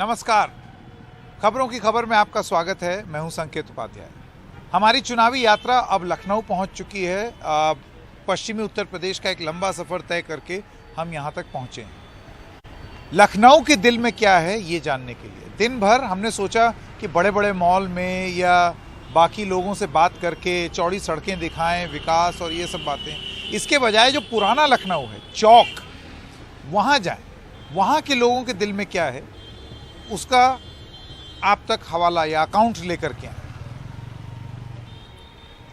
नमस्कार, खबरों की खबर में आपका स्वागत है। मैं हूं संकेत उपाध्याय। हमारी चुनावी यात्रा अब लखनऊ पहुंच चुकी है। पश्चिमी उत्तर प्रदेश का एक लंबा सफ़र तय करके हम यहां तक पहुंचे हैं। लखनऊ के दिल में क्या है ये जानने के लिए दिन भर हमने सोचा कि बड़े बड़े मॉल में या बाकी लोगों से बात करके चौड़ी सड़कें दिखाएं, विकास और ये सब बातें, इसके बजाय जो पुराना लखनऊ है, चौक, वहाँ जाएं। वहाँ के लोगों के दिल में क्या है उसका आप तक हवाला या अकाउंट लेकर के आए।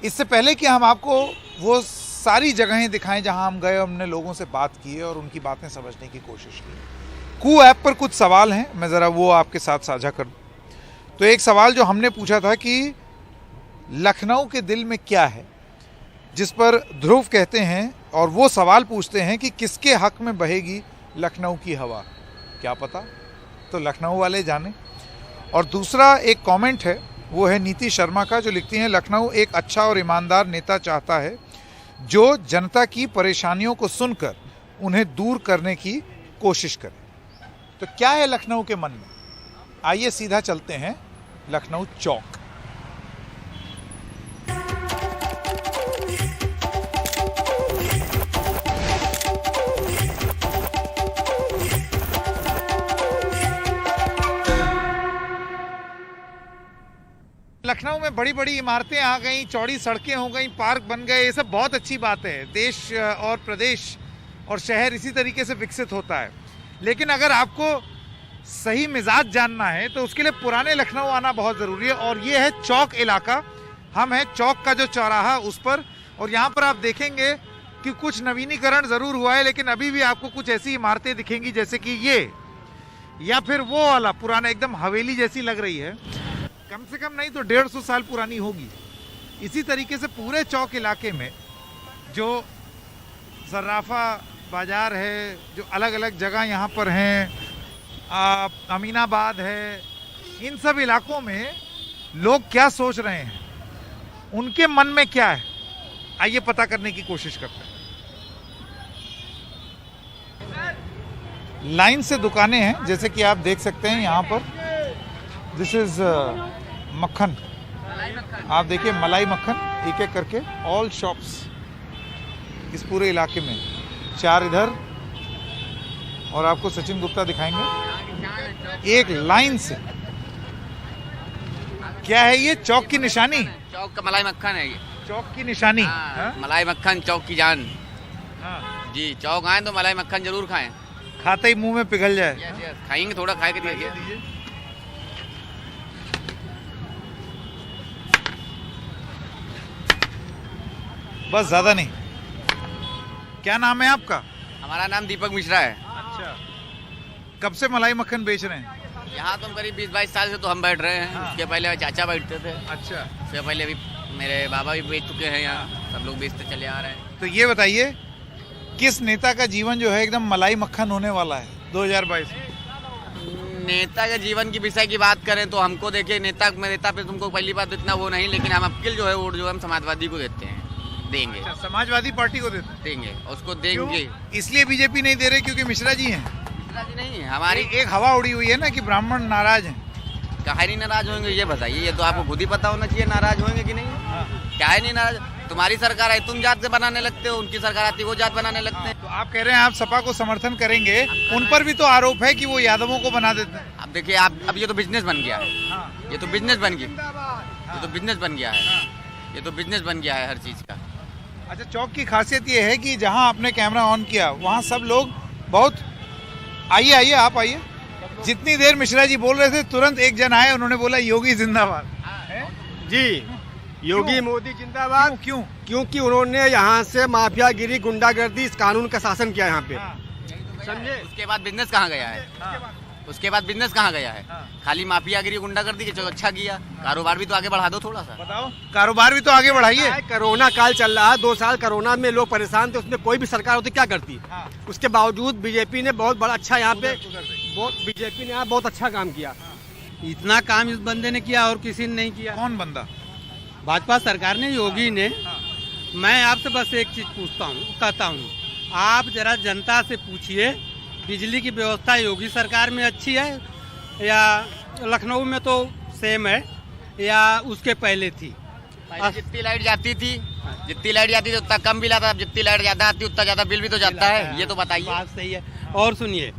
इससे पहले कि हम आपको वो सारी जगहें दिखाएं जहां हम गए, हमने लोगों से बात की है और उनकी बातें समझने की कोशिश की। कू ऐप पर कुछ सवाल हैं, मैं ज़रा वो आपके साथ साझा कर दूं। तो एक सवाल जो हमने पूछा था कि लखनऊ के दिल में क्या है, जिस पर ध्रुव कहते हैं और वो सवाल पूछते हैं कि किसके हक में बहेगी लखनऊ की हवा। क्या पता, तो लखनऊ वाले जाने। और दूसरा एक कमेंट है, वो है नीति शर्मा का, जो लिखती हैं लखनऊ एक अच्छा और ईमानदार नेता चाहता है जो जनता की परेशानियों को सुनकर उन्हें दूर करने की कोशिश करे। तो क्या है लखनऊ के मन में? आइए सीधा चलते हैं लखनऊ चौक। लखनऊ में बड़ी बड़ी इमारतें आ गई, चौड़ी सड़कें हो गई, पार्क बन गए, ये सब बहुत अच्छी बात है। देश और प्रदेश और शहर इसी तरीके से विकसित होता है। लेकिन अगर आपको सही मिजाज जानना है तो उसके लिए पुराने लखनऊ आना बहुत ज़रूरी है। और ये है चौक इलाका। हम हैं चौक का जो चौराहा उस पर, और यहाँ पर आप देखेंगे कि कुछ नवीनीकरण ज़रूर हुआ है, लेकिन अभी भी आपको कुछ ऐसी इमारतें दिखेंगी जैसे कि ये, या फिर वो वाला पुराना एकदम हवेली जैसी लग रही है। कम से कम नहीं तो 150 साल पुरानी होगी। इसी तरीके से पूरे चौक इलाके में जो सर्राफा बाजार है, जो अलग अलग जगह यहाँ पर हैं, अमीनाबाद है, इन सब इलाकों में लोग क्या सोच रहे हैं, उनके मन में क्या है, आइए पता करने की कोशिश करते हैं। लाइन से दुकानें हैं, जैसे कि आप देख सकते हैं यहाँ पर। दिस इज मक्खन, आप देखिए मलाई मक्खन, एक एक करके ऑल शॉप्स इस पूरे इलाके में, 4 इधर, और आपको सचिन गुप्ता दिखाएंगे एक लाइन से। क्या है ये? चौक की निशानी, चौक का मलाई मक्खन है ये, चौक की निशानी। मलाई मक्खन चौक की जान। जी, चौक आए तो मलाई मक्खन जरूर खाएं, खाते ही मुंह में पिघल जाए। खाएंगे, थोड़ा खा के देखिए। बस, ज्यादा नहीं। क्या नाम है आपका? हमारा नाम दीपक मिश्रा है। अच्छा, कब से मलाई मक्खन बेच रहे हैं? यहाँ तो हम करीब 20-22 साल से तो हम बैठ रहे हैं। हाँ। उसके पहले चाचा बैठते थे। अच्छा, उसके पहले अभी मेरे बाबा भी बेच चुके हैं यहाँ, सब लोग बेचते चले आ रहे हैं। तो ये बताइए, किस नेता का जीवन जो है एकदम मलाई मक्खन होने वाला है 2022 में? नेता के जीवन की विषय की बात करें तो हमको देखिए, नेता पे तुमको पहली बात इतना वो नहीं, लेकिन हम अपील जो है वोट जो हम समाजवादी को देते हैं, देंगे। अच्छा, समाजवादी पार्टी को देंगे, उसको देंगे। इसलिए बीजेपी नहीं दे रहे क्योंकि मिश्रा जी हैं? मिश्रा जी नहीं है हमारी। एक हवा उड़ी हुई है ना कि ब्राह्मण नाराज हैं। काहे नहीं नाराज होंगे ये बताइए? ये तो आपको खुद ही पता होना चाहिए नाराज होंगे कि नहीं। क्या है नहीं नाराज? तुम्हारी सरकार है, तुम जात से बनाने लगते हो, उनकी सरकार आती है वो जात बनाने लगते हैं। तो आप कह रहे हैं आप सपा को समर्थन करेंगे, उन पर भी तो आरोप है कि वो यादवों को बना देते हैं। अब देखिए, आप अब ये तो बिजनेस बन गया है। ये तो बिजनेस बन गया, ये तो बिजनेस बन गया है, ये तो बिजनेस बन गया है हर चीज का। अच्छा, चौक की खासियत ये है कि जहां आपने कैमरा ऑन किया वहां सब लोग बहुत, आइए आइए आप आइए। जितनी देर मिश्रा जी बोल रहे थे तुरंत एक जन आए, उन्होंने बोला योगी जिंदाबाद। जी, योगी मोदी जिंदाबाद। क्यों? क्योंकि उन्होंने यहाँ से माफियागिरी, गुंडागर्दी, इस कानून का शासन किया यहाँ पे। समझे? उसके बाद बिजनेस कहाँ गया है? उसके बाद बिजनेस कहाँ गया है? खाली माफियागिरी, गुंडागर्दी के। चलो अच्छा किया, कारोबार भी तो आगे बढ़ा दो थोड़ा सा। बताओ, कारोबार भी तो आगे बढ़ाइए। कोरोना काल चल रहा है, 2 साल कोरोना में लोग परेशान थे, उसमें कोई भी सरकार होती क्या करती। उसके बावजूद बीजेपी ने बहुत बड़ा अच्छा यहाँ पे, बीजेपी ने यहाँ बहुत अच्छा काम किया। इतना काम इस बंदे ने किया और किसी ने नहीं किया। कौन बंदा? भाजपा सरकार ने, योगी ने। मैं आपसे बस एक चीज पूछता हूँ, कहता हूँ, आप जरा जनता से पूछिए, बिजली की व्यवस्था योगी सरकार में अच्छी है या लखनऊ में तो सेम है या उसके पहले थी? पहले जितनी लाइट जाती थी उतना कम बिल आता, अब जितनी लाइट ज्यादा आती उतना ज्यादा बिल भी तो जाता है। ये तो बताइए। बात सही है। और सुनिए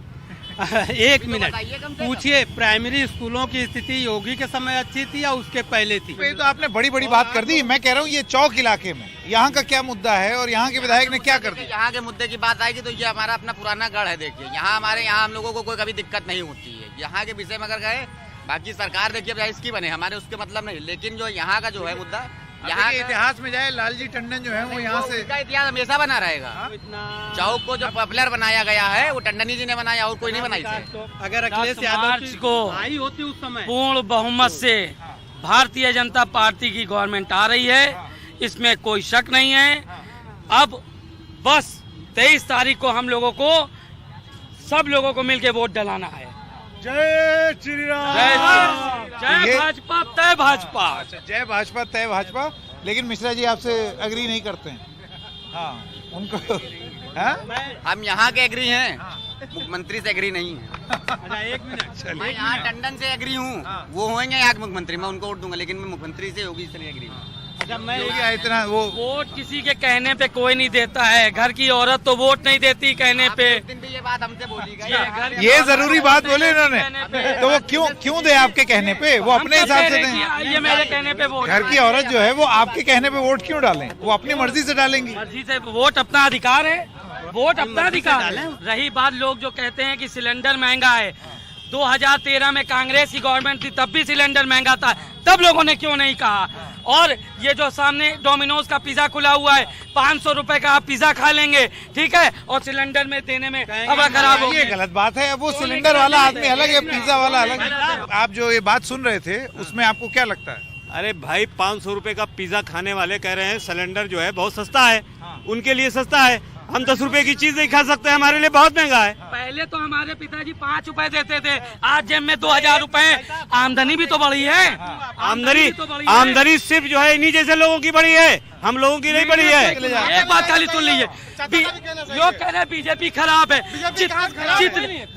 एक मिनट, पूछिए प्राइमरी स्कूलों की स्थिति योगी के समय अच्छी थी या उसके पहले थी? ये तो आपने बड़ी बड़ी बात कर दी। मैं कह रहा हूँ ये चौक इलाके में यहाँ का क्या मुद्दा है और यहाँ के विधायक ने क्या कर दिया? यहाँ के मुद्दे की बात आएगी तो ये हमारा अपना पुराना गढ़ है। देखिए यहाँ हम लोगों को कोई कभी दिक्कत नहीं होती है। यहाँ के विषय में अगर गए, बाकी सरकार देखिए चाहे इसकी बने, हमारे उसके मतलब नहीं, लेकिन जो यहाँ का जो है मुद्दा, यहाँ इतिहास में जाए, लालजी टंडन जो है वो यहाँ से का इतिहास हमेशा बना रहेगा। चौक को जो पॉपुलर बनाया गया है वो टंडन जी ने बनाया और कोई नहीं बनाई थी। अगर अखिलेश यादव को आई होती उस समय पूर्ण बहुमत से भारतीय जनता पार्टी की गवर्नमेंट आ रही है, इसमें कोई शक नहीं है। अब बस 23 तारीख को हम लोगों को, सब लोगों को मिलके वोट डलाना है। जय श्री राम, जय भाजपा तय भाजपा। जय भाजपा तय भाजपा। लेकिन मिश्रा जी आपसे एग्री नहीं करते हैं? हाँ, उनको हम यहाँ के एग्री हैं, मुख्यमंत्री से एग्री नहीं है। अच्छा एक मिनट, मैं यहाँ टंडन से एग्री हूँ, वो होंगे यहाँ के मुख्यमंत्री, मैं उनको वोट दूंगा, लेकिन मैं मुख्यमंत्री से योगी से नहीं एग्री हूँ। अच्छा मैं इतना वो वोट किसी के कहने पे कोई नहीं देता है। घर की औरत तो वोट नहीं देती कहने पे। उस दिन भी ये बात हमसे बोली गई। ये जरूरी बात बोले इन्होंने, तो वो क्यों दे आपके कहने पे? वो अपने हिसाब से दें। ये मेरे कहने पे वोट, घर की औरत जो है वो आपके कहने पे वोट क्यों डालें? वो अपनी मर्जी से डालेंगी। मर्जी से वोट अपना अधिकार है, वोट अपना अधिकार है। रही बात लोग जो कहते हैं कि सिलेंडर महंगा है, 2013 में कांग्रेस की गवर्नमेंट थी तब भी सिलेंडर महंगा था, तब लोगों ने क्यों नहीं कहा? और ये जो सामने डोमिनोज का पिज्जा खुला हुआ है, 500 रुपए का आप पिज्जा खा लेंगे, ठीक है, और सिलेंडर में देने में अब खराब हो, ये गलत बात है। वो सिलेंडर वाला आदमी अलग है, पिज्जा वाला अलग है। आप जो ये बात सुन रहे थे उसमें आपको क्या लगता है? अरे भाई 500 रुपए का पिज्जा खाने वाले कह रहे हैं सिलेंडर जो है बहुत सस्ता है, उनके लिए सस्ता है। हम 10 रुपए की चीज नहीं खा सकते, हमारे लिए बहुत महंगा है। पहले तो हमारे पिताजी 5 रुपए देते थे, आज जेब में 2000 रुपए। आमदनी भी तो बढ़ी है। आमदनी सिर्फ जो है इन्हीं जैसे लोगों की बढ़ी है, हम लोगों की नहीं बढ़ी है। एक बात खाली सुन लीजिए, लोग कह रहे हैं बीजेपी खराब है।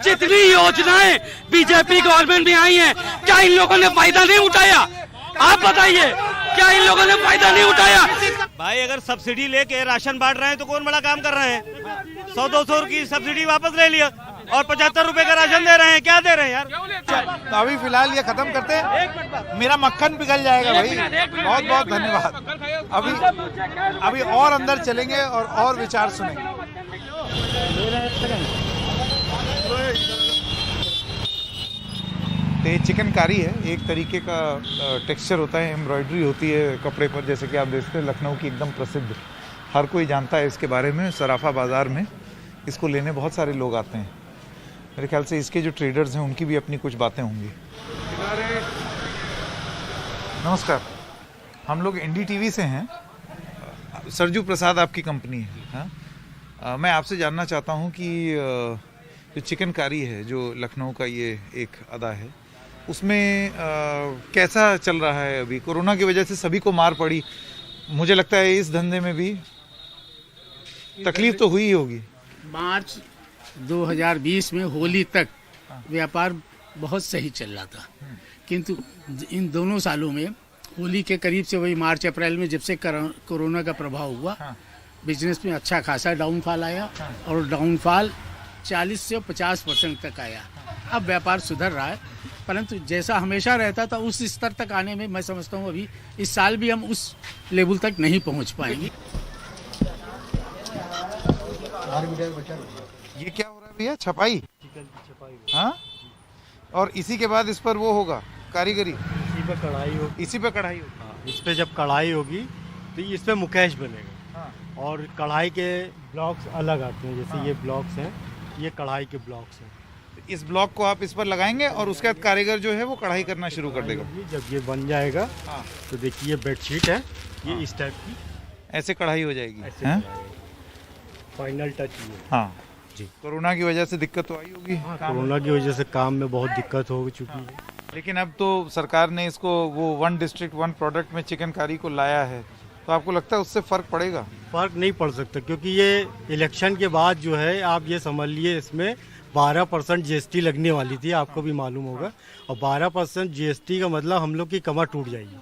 जितनी योजनाएं बीजेपी गवर्नमेंट में आई हैं, क्या इन लोगों ने फायदा नहीं उठाया? आप बताइए, क्या इन लोगों ने फायदा नहीं उठाया? भाई अगर सब्सिडी लेके राशन बांट रहे हैं तो कौन बड़ा काम कर रहे हैं? 100-200 की सब्सिडी वापस ले लिया और 75 रुपए का राशन दे रहे हैं। क्या दे रहे हैं यार? तो अभी फिलहाल ये खत्म करते हैं, मेरा मक्खन पिघल जाएगा भाई। बहुत बहुत धन्यवाद। अभी और अंदर चलेंगे और विचार सुनेंगे। तो ये चिकनकारी है, एक तरीके का टेक्सचर होता है, एम्ब्रॉयडरी होती है कपड़े पर, जैसे कि आप देखते हैं लखनऊ की एकदम प्रसिद्ध, हर कोई जानता है इसके बारे में। सराफा बाज़ार में इसको लेने बहुत सारे लोग आते हैं। मेरे ख्याल से इसके जो ट्रेडर्स हैं उनकी भी अपनी कुछ बातें होंगी। नमस्कार, हम लोग NDTV से हैं, सरजू प्रसाद आपकी कंपनी है। हाँ, मैं आपसे जानना चाहता हूँ कि जो चिकनकारी है, जो लखनऊ का ये एक अदा है, उसमें कैसा चल रहा है अभी? कोरोना की वजह से सभी को मार पड़ी, मुझे लगता है इस धंधे में भी तकलीफ तो हुई ही होगी। मार्च 2020 में होली तक व्यापार बहुत सही चल रहा था, किंतु इन दोनों सालों में होली के करीब से वही मार्च अप्रैल में जब से कोरोना का प्रभाव हुआ, बिजनेस में अच्छा खासा डाउनफॉल आया और डाउनफॉल 40 से 50% तक आया। अब व्यापार सुधर रहा है, परंतु जैसा हमेशा रहता था उस स्तर तक आने में मैं समझता हूँ अभी इस साल भी हम उस लेवल तक नहीं पहुँच पाएंगे। ये क्या हो रहा है भैया? छपाई? हाँ, और इसी के बाद इस पर वो होगा कारीगरी, इसी पे कढ़ाई होगी। इसी पे कढ़ाई होगी। हाँ, इस पे जब कढ़ाई होगी तो इस पे मुकेश बनेगा। हाँ। और कढ़ाई के ब्लॉक्स अलग आते हैं, जैसे ये ब्लॉक्स हैं, ये कढ़ाई के ब्लॉक्स हैं। इस ब्लॉक को आप इस पर लगाएंगे और उसके बाद कारीगर जो है वो कढ़ाई करना शुरू कर देगा। जब ये बन जाएगा तो देखिए ये बेडशीट है, ये इस टाइप की ऐसे कढ़ाई हो जाएगी। फाइनल टच ये। हाँ जी, कोरोना की वजह से दिक्कत तो आई होगी। कोरोना की वजह से काम में बहुत दिक्कत हो चुकी है, लेकिन अब तो सरकार ने इसको वो 1 डिस्ट्रिक्ट 1 प्रोडक्ट में चिकनकारी को लाया है, तो आपको लगता है उससे फर्क पड़ेगा? फर्क नहीं पड़ सकता, क्योंकि ये इलेक्शन के बाद जो है आप ये समझ लिए इसमें 12% जीएसटी लगने वाली थी, आपको भी मालूम होगा, और 12% जीएसटी का मतलब हम लोग की कमर टूट जाएगी।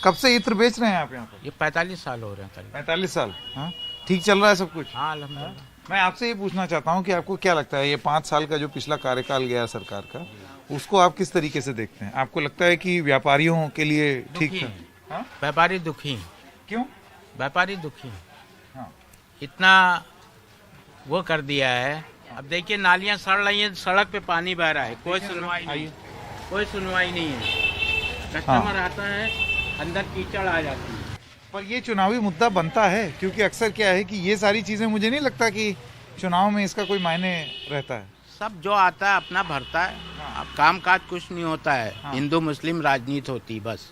कब से इत्र बेच रहे हैं आप यहाँ पर? ये 45 साल हो रहे हैं। 45 साल। हाँ, ठीक चल रहा है सब कुछ? हाँ, अल्हम्दुलिल्लाह। मैं आपसे ये पूछना चाहता हूँ कि आपको क्या लगता है, ये 5 साल का जो पिछला कार्यकाल गया सरकार का, उसको आप किस तरीके से देखते हैं? आपको लगता है कि व्यापारियों के लिए ठीक था? व्यापारी दुखी हैं। क्यों? व्यापारी दुखी हैं। हाँ। इतना वो कर दिया है। अब देखिए नालियां सड़ रही हैं, सड़क पे पानी बह रहा है, कोई सुनवाई नहीं, कोई सुनवाई नहीं है। कस्टमर आता है, अंदर कीचड़ आ जाती है। पर ये चुनावी मुद्दा बनता है, क्योंकि अक्सर क्या है कि ये सारी चीजें, मुझे नहीं लगता कि चुनाव में इसका कोई मायने रहता है। सब जो आता है अपना भरता है। अब काम काज कुछ नहीं होता है। हिंदू मुस्लिम राजनीति होती बस,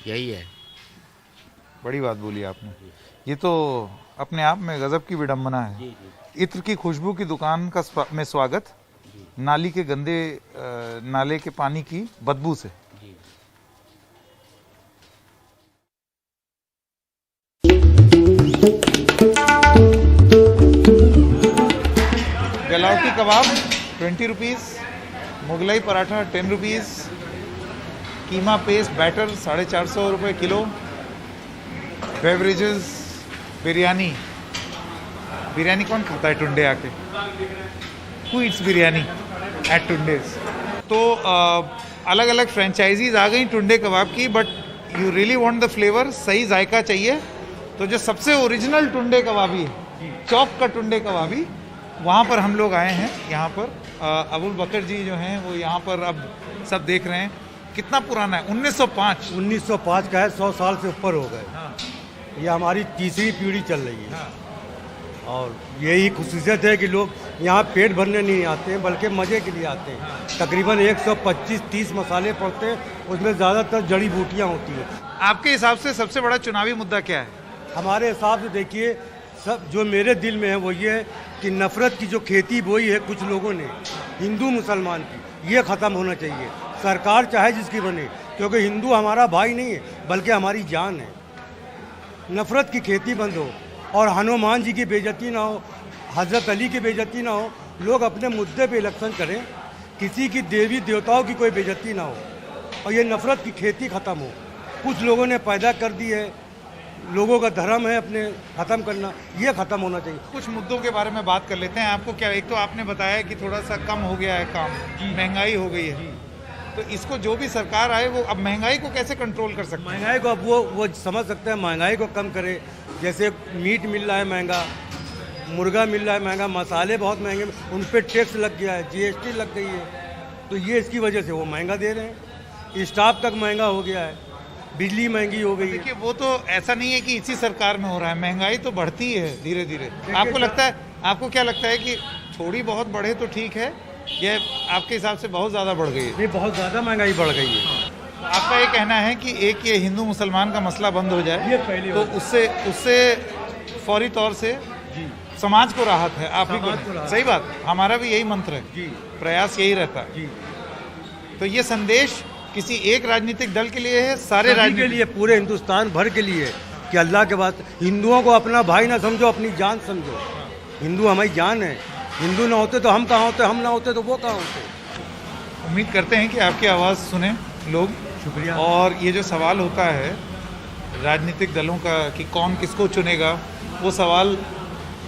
यही है। बड़ी बात बोली आपने। ये तो अपने आप में गजब की विडंबना है। इत्र की खुशबू की दुकान का में स्वागत, नाली के गंदे नाले के पानी की बदबू से। गलावटी कबाब 20 रुपीज़, मुगलाई पराठा 10 रुपीज़, कीमा पेस्ट बैटर 450 रुपये किलो, बेवरेजेस बिरयानी। बिरयानी कौन खाता है टुंडे आके? Who eats biryani at Tunday's? तो अलग अलग फ्रेंचाइजीज आ गई टुंडे कबाब की, but you really want the flavour, सही जायका चाहिए, तो जो सबसे ओरिजिनल टुंडे कबाबी है, चौक का टुंडे कबाबी, वहाँ पर हम लोग आए हैं। यहाँ पर अबुल बकर जी जो हैं वो यहाँ पर अब सब देख रहे हैं। कितना पुराना है? 1905। 1905 का है, 100 साल से ऊपर हो गए। ये हमारी तीसरी पीढ़ी चल रही है। और यही खुसूसियत है कि लोग यहाँ पेट भरने नहीं आते हैं, बल्कि मज़े के लिए आते हैं। तकरीबन 125-30 मसाले पड़ते हैं, उसमें ज़्यादातर जड़ी बूटियाँ होती हैं। आपके हिसाब से सबसे बड़ा चुनावी मुद्दा क्या है? हमारे हिसाब से देखिए, सब जो मेरे दिल में है वो ये है कि नफ़रत की जो खेती बोई है कुछ लोगों ने हिंदू मुसलमान की, ये ख़त्म होना चाहिए। सरकार चाहे जिसकी बने, क्योंकि हिंदू हमारा भाई नहीं है बल्कि हमारी जान है। नफ़रत की खेती बंद हो और हनुमान जी की बेइज्जती ना हो, हज़रत अली की बेइज्जती ना हो। लोग अपने मुद्दे पे इलेक्शन करें, किसी की देवी देवताओं की कोई बेइज्जती ना हो, और ये नफ़रत की खेती ख़त्म हो। कुछ लोगों ने पैदा कर दी है, लोगों का धर्म है अपने ख़त्म करना, ये ख़त्म होना चाहिए। कुछ मुद्दों के बारे में बात कर लेते हैं। आपको क्या, एक तो आपने बताया कि थोड़ा सा कम हो गया है काम, महंगाई हो गई है, तो इसको जो भी सरकार आए वो अब महंगाई को कैसे कंट्रोल कर सकते हैं? महंगाई को अब वो समझ सकते हैं, महंगाई को कम करे। जैसे मीट मिल रहा है महंगा, मुर्गा मिल रहा है महंगा, मसाले बहुत महंगे, उन पर टैक्स लग गया है, जीएसटी लग गई है, तो ये इसकी वजह से वो महंगा दे रहे हैं। स्टाफ तक महंगा हो गया है, बिजली महंगी हो गई है। देखिए, वो तो ऐसा नहीं है कि इसी सरकार में हो रहा है, महंगाई तो बढ़ती है धीरे धीरे। आपको लगता है, आपको क्या लगता है कि थोड़ी बहुत बढ़े तो ठीक है, ये आपके हिसाब से बहुत ज़्यादा बढ़ गई है? नहीं, बहुत ज़्यादा महंगाई बढ़ गई है। आपका ये कहना है कि एक ये हिंदू मुसलमान का मसला बंद हो जाए, ये पहले तो उससे फौरी तौर से समाज को राहत है। आप ही को सही बात, हमारा भी यही मंत्र है, प्रयास यही रहता है। तो ये संदेश किसी एक राजनीतिक दल के लिए है, सारे के लिए, पूरे हिंदुस्तान भर के लिए, कि अल्लाह के बाद हिंदुओं को अपना भाई ना समझो, अपनी जान समझो। हिंदू हमारी जान है, हिंदू ना होते तो हम कहाँ होते, हम ना होते तो वो कहाँ होते। उम्मीद करते हैं कि आपकी आवाज़ सुने लोग। शुक्रिया। और ये जो सवाल होता है राजनीतिक दलों का कि कौन किसको चुनेगा, वो सवाल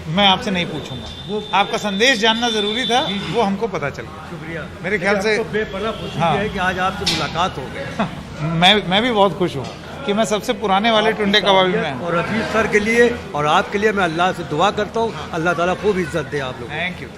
मैं आपसे नहीं पूछूंगा, वो आपका संदेश जानना जरूरी था, वो हमको पता चल गया। शुक्रिया। मेरे ख्याल से बेपरवाह खुशी हाँ। है कि आज आपसे मुलाकात हो गई। मैं भी बहुत खुश हूँ कि मैं सबसे पुराने वाले टुंडे कबाबी में। और रफीक सर के लिए और आपके लिए मैं अल्लाह से दुआ करता हूँ, अल्लाह ताला खूब इज्जत दे आप लोग। Thank you.